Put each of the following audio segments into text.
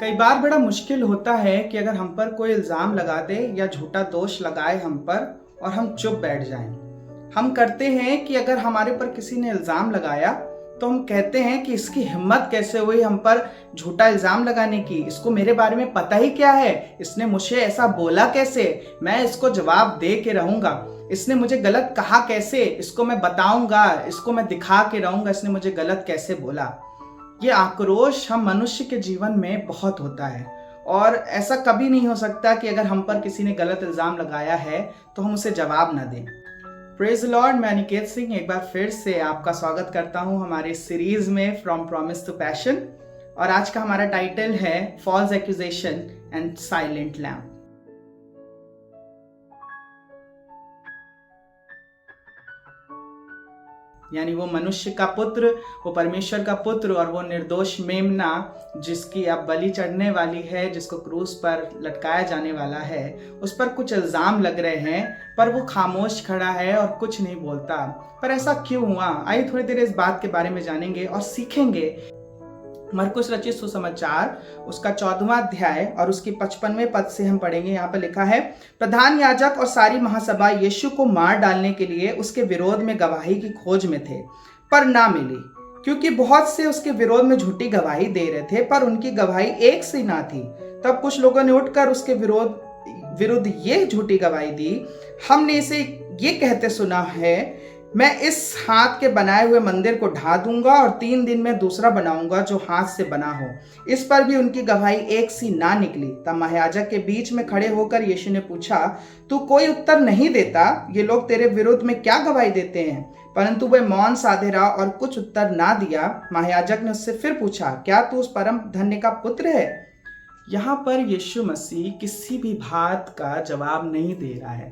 कई बार बड़ा मुश्किल होता है कि अगर हम पर कोई इल्ज़ाम लगा दे या झूठा दोष लगाए हम पर और हम चुप बैठ जाएं। हम करते हैं कि अगर हमारे पर किसी ने इल्ज़ाम लगाया तो हम कहते हैं कि इसकी हिम्मत कैसे हुई हम पर झूठा इल्ज़ाम लगाने की, इसको मेरे बारे में पता ही क्या है, इसने मुझे ऐसा बोला कैसे, मैं इसको जवाब दे के रहूँगा, इसने मुझे गलत कहा कैसे, इसको मैं बताऊँगा, इसको मैं दिखा के रहूँगा, इसने मुझे गलत कैसे बोला। ये आक्रोश हम मनुष्य के जीवन में बहुत होता है और ऐसा कभी नहीं हो सकता कि अगर हम पर किसी ने गलत इल्ज़ाम लगाया है तो हम उसे जवाब ना दें। प्रेज लॉर्ड, मैं अनिकेत सिंह एक बार फिर से आपका स्वागत करता हूं हमारे सीरीज में फ्रॉम प्रॉमिस टू पैशन। और आज का हमारा टाइटल है false accusation and silent lamp. यानी वो मनुष्य का पुत्र, वो परमेश्वर का पुत्र और वो निर्दोष मेमना जिसकी अब बलि चढ़ने वाली है, जिसको क्रूस पर लटकाया जाने वाला है, उस पर कुछ इल्ज़ाम लग रहे हैं पर वो खामोश खड़ा है और कुछ नहीं बोलता। पर ऐसा क्यों हुआ? आइए थोड़ी देर इस बात के बारे में जानेंगे और सीखेंगे। मरकुस रचित सुसमाचार उसका 14वां अध्याय और उसकी 55वें पद से हम पढ़ेंगे। यहाँ पर लिखा है, प्रधान याजक और सारी महासभा यीशु को मार डालने के लिए उसके विरोध में गवाही की खोज में थे पर ना मिली, क्योंकि बहुत से उसके विरोध में झूठी गवाही दे रहे थे पर उनकी गवाही एक सी ना थी। तब कुछ लोगों ने उठकर उसके विरुद्ध ये झूठी गवाही दी, हमने इसे ये कहते सुना है, मैं इस हाथ के बनाए हुए मंदिर को ढा दूंगा और 3 दिन में दूसरा बनाऊंगा जो हाथ से बना हो। इस पर भी उनकी गवाही एक सी ना निकली। तब महायाजक के बीच में खड़े होकर यीशु ने पूछा, तू कोई उत्तर नहीं देता? ये लोग तेरे विरुद्ध में क्या गवाही देते हैं? परंतु वह मौन साधे रहा और कुछ उत्तर ना दिया। महायाजक ने उससे फिर पूछा, क्या तू उस परम धन्य का पुत्र है? यहाँ पर यीशु मसीह किसी भी बात का जवाब नहीं दे रहा है।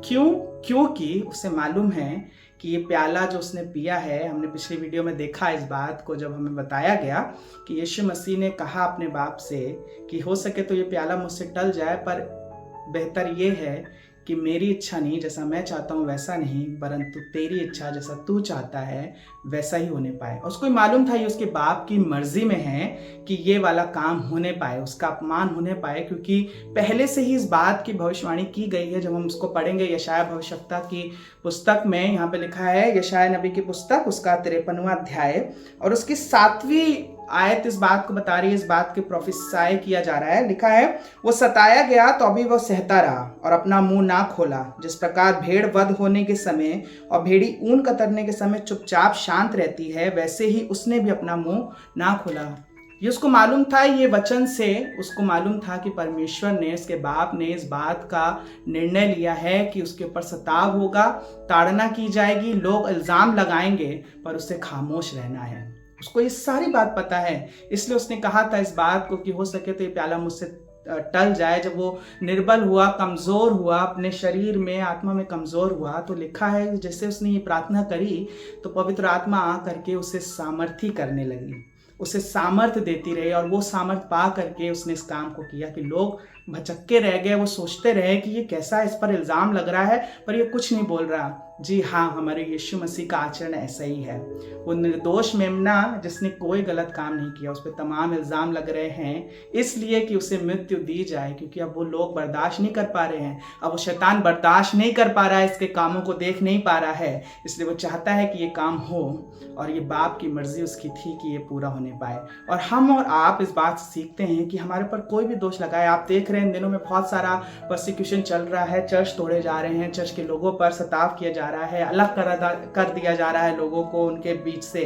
क्यों? क्योंकि उसे मालूम है कि ये प्याला जो उसने पिया है, हमने पिछली वीडियो में देखा इस बात को जब हमें बताया गया कि यीशु मसीह ने कहा अपने बाप से कि हो सके तो ये प्याला मुझसे टल जाए, पर बेहतर ये है कि मेरी इच्छा नहीं, जैसा मैं चाहता हूँ वैसा नहीं, परंतु तेरी इच्छा जैसा तू चाहता है वैसा ही होने पाए। उसको मालूम था ये उसके बाप की मर्जी में है कि ये वाला काम होने पाए, उसका अपमान होने पाए, क्योंकि पहले से ही इस बात की भविष्यवाणी की गई है। जब हम उसको पढ़ेंगे यशाया भविष्यवक्ता की पुस्तक में, यहाँ पे लिखा है यशाया नबी की पुस्तक उसका 53वां अध्याय और उसकी 7वीं आयत इस बात को बता रही है, इस बात के प्रोफेसाई किया जा रहा है। लिखा है, वो सताया गया तो अभी वो सहता रहा और अपना मुंह ना खोला। जिस प्रकार भेड़ वध होने के समय और भेड़ी ऊन कतरने के समय चुपचाप शांत रहती है, वैसे ही उसने भी अपना मुंह ना खोला। ये उसको मालूम था, ये वचन से उसको मालूम था कि परमेश्वर ने, इसके बाप ने इस बात का निर्णय लिया है कि उसके ऊपर सताव होगा, ताड़ना की जाएगी, लोग इल्ज़ाम लगाएंगे, पर उसे खामोश रहना है। उसको ये सारी बात पता है, इसलिए उसने कहा था इस बात को कि हो सके तो ये प्याला मुझसे टल जाए। जब वो निर्बल हुआ, कमज़ोर हुआ, अपने शरीर में, आत्मा में कमज़ोर हुआ, तो लिखा है जैसे उसने ये प्रार्थना करी तो पवित्र आत्मा आ करके उसे सामर्थी करने लगी, उसे सामर्थ देती रही और वो सामर्थ पा करके उसने इस काम को किया कि लोग भचक्के रह गए। वो सोचते रहे कि ये कैसा इस पर इल्ज़ाम लग रहा है पर ये कुछ नहीं बोल रहा। जी हाँ, हमारे यीशु मसीह का आचरण ऐसा ही है। वो निर्दोष मेमना जिसने कोई गलत काम नहीं किया, उस पर तमाम इल्ज़ाम लग रहे हैं इसलिए कि उसे मृत्यु दी जाए, क्योंकि अब वो लोग बर्दाश्त नहीं कर पा रहे हैं, अब वो शैतान बर्दाश्त नहीं कर पा रहा है, इसके कामों को देख नहीं पा रहा है, इसलिए वो चाहता है कि ये काम हो और ये बाप की मर्जी उसकी थी कि ये पूरा होने पाए। और हम और आप इस बात से सीखते हैं कि हमारे पर कोई भी दोष लगाए। आप देख रहे हैं इन दिनों में बहुत सारा परसिक्यूशन चल रहा है, चर्च तोड़े जा रहे हैं, चर्च के लोगों पर सताव किया जा रहा है, अलग कर दिया जा रहा है लोगों को उनके बीच से।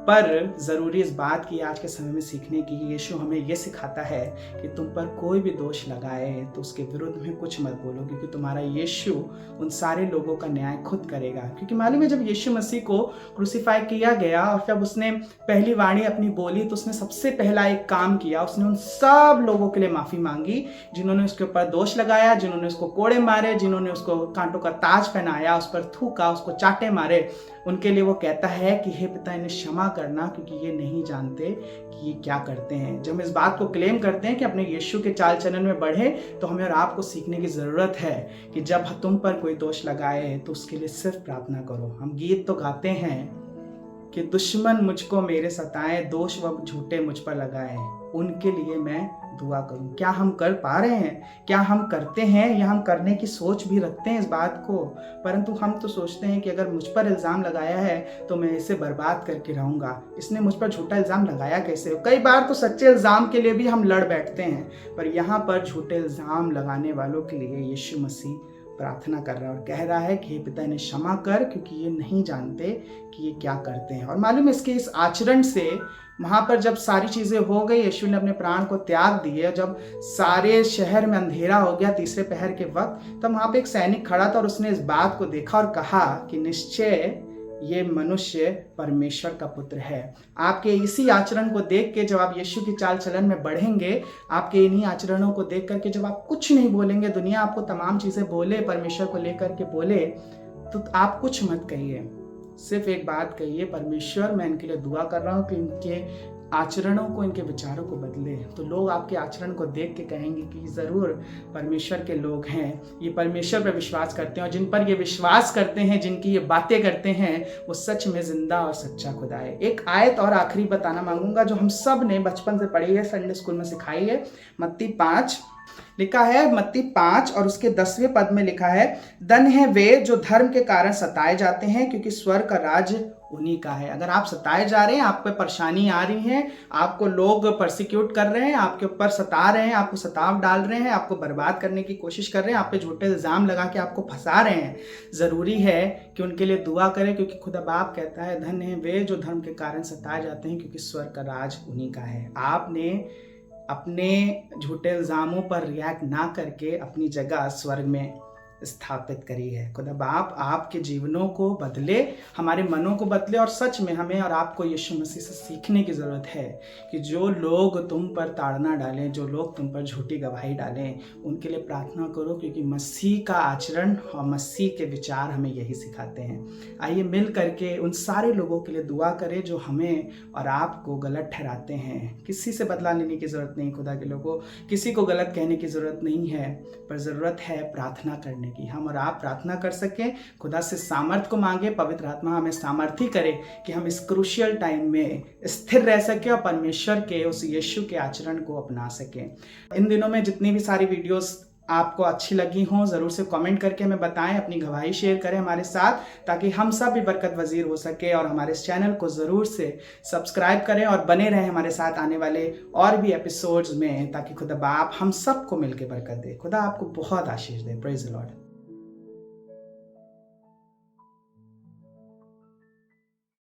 पर ज़रूरी इस बात की आज के समय में सीखने की, यीशु हमें ये सिखाता है कि तुम पर कोई भी दोष लगाए तो उसके विरुद्ध में कुछ मत बोलो, क्योंकि तुम्हारा यीशु उन सारे लोगों का न्याय खुद करेगा। क्योंकि मालूम है जब यीशु मसीह को क्रूसीफाई किया गया और जब उसने पहली वाणी अपनी बोली तो उसने सबसे पहला एक काम किया, उसने उन सब लोगों के लिए माफ़ी मांगी जिन्होंने उसके ऊपर दोष लगाया, जिन्होंने उसको कोड़े मारे, जिन्होंने उसको कांटों का ताज पहनाया, उस पर थूका, उसको चाटे मारे। उनके लिए वो कहता है कि हे पिता, इन्हें क्षमा करना क्योंकि ये नहीं जानते कि ये क्या करते हैं। जब हम इस बात को क्लेम करते हैं कि अपने यीशु के चाल चलन में बढ़े, तो हमें और आपको सीखने की ज़रूरत है कि जब तुम पर कोई दोष लगाए तो उसके लिए सिर्फ प्रार्थना करो। हम गीत तो गाते हैं कि दुश्मन मुझको मेरे सताएं, दोष व झूठे मुझ पर लगाए, उनके लिए मैं दुआ करूं। क्या हम कर पा रहे हैं? क्या हम करते हैं या हम करने की सोच भी रखते हैं इस बात को? परंतु हम तो सोचते हैं कि अगर मुझ पर इल्ज़ाम लगाया है तो मैं इसे बर्बाद करके रहूँगा। इसने मुझ पर झूठा इल्ज़ाम लगाया कैसे? कई बार तो सच्चे इल्ज़ाम के लिए भी हम लड़ बैठते हैं, पर यहाँ पर झूठे इल्ज़ाम लगाने वालों के लिए यीशु मसीह प्रार्थना कर रहा है और कह रहा है कि हे पिता इन्हें क्षमा कर, क्योंकि ये नहीं जानते कि ये क्या करते हैं। और मालूम है इसके इस आचरण से वहाँ पर जब सारी चीज़ें हो गई, यीशु ने अपने प्राण को त्याग दिए, जब सारे शहर में अंधेरा हो गया तीसरे पहर के वक्त, तब वहाँ पे एक सैनिक खड़ा था और उसने इस बात को देखा और कहा कि निश्चय ये मनुष्य परमेश्वर का पुत्र है। आपके इसी आचरण को देख के जब आप यीशु की चाल चलन में बढ़ेंगे, आपके इन्हीं आचरणों को देख करके जब आप कुछ नहीं बोलेंगे, दुनिया आपको तमाम चीज़ें बोले, परमेश्वर को लेकर के बोले, तो आप कुछ मत कहिए, सिर्फ एक बात कहिए, परमेश्वर मैं इनके लिए दुआ कर रहा हूँ कि इनके आचरणों को, इनके विचारों को बदले। तो लोग आपके आचरण को देख के कहेंगे कि ज़रूर परमेश्वर के लोग हैं, ये परमेश्वर पर विश्वास करते हैं, और जिन पर ये विश्वास करते हैं, जिनकी ये बातें करते हैं, वो सच में जिंदा और सच्चा खुदा है। एक आयत और आखिरी बताना मांगूंगा जो हम सब ने बचपन से पढ़ी है, संडे स्कूल में सिखाई है। मत्ती 5 लिखा है, मत्ती 5 और उसके 10वें पद में लिखा है, धन है वे जो धर्म के कारण सताए जाते हैं, क्योंकि स्वर्ग का राज्य उन्हीं का है। अगर आप सताए जा रहे हैं, आप पे परेशानी आ रही है, आपको लोग परसिक्यूट कर रहे हैं, आपके ऊपर सता रहे हैं, आपको सताव डाल रहे हैं, आपको बर्बाद करने की कोशिश कर रहे हैं, आप पे झूठे इल्ज़ाम लगा के आपको फंसा रहे हैं, ज़रूरी है कि उनके लिए दुआ करें, क्योंकि खुदा बाप कहता है, धन है वे जो धर्म के कारण सताए जाते हैं, क्योंकि स्वर्ग का राज उन्हीं का है। आपने अपने झूठे इल्ज़ामों पर रिएक्ट ना करके अपनी जगह स्वर्ग में स्थापित करी है। खुदा बाप आपके जीवनों को बदले, हमारे मनों को बदले, और सच में हमें और आपको यीशु मसीह से सीखने की ज़रूरत है कि जो लोग तुम पर ताड़ना डालें, जो लोग तुम पर झूठी गवाही डालें, उनके लिए प्रार्थना करो, क्योंकि मसीह का आचरण और मसीह के विचार हमें यही सिखाते हैं। आइए मिल करके उन सारे लोगों के लिए दुआ करें जो हमें और आपको गलत ठहराते हैं। किसी से बदला लेने की ज़रूरत नहीं, खुदा के लोगों, किसी को गलत कहने की ज़रूरत नहीं है, पर ज़रूरत है प्रार्थना करने की। हम और आप प्रार्थना कर सकें, खुदा से सामर्थ्य को मांगे, पवित्र आत्मा हमें सामर्थ्य करे कि हम इस क्रूशियल टाइम में स्थिर रह सके और परमेश्वर के उस यीशु के आचरण को अपना सकें। इन दिनों में जितनी भी सारी वीडियोस आपको अच्छी लगी हों, ज़रूर से कमेंट करके हमें बताएं, अपनी गवाही शेयर करें हमारे साथ, ताकि हम सब भी बरकत वजीर हो सके। और हमारे इस चैनल को ज़रूर से सब्सक्राइब करें और बने रहें हमारे साथ आने वाले और भी एपिसोड्स में, ताकि खुदा बाप हम सबको मिलकर बरकत दे। खुदा आपको बहुत आशीष दे। Praise the Lord.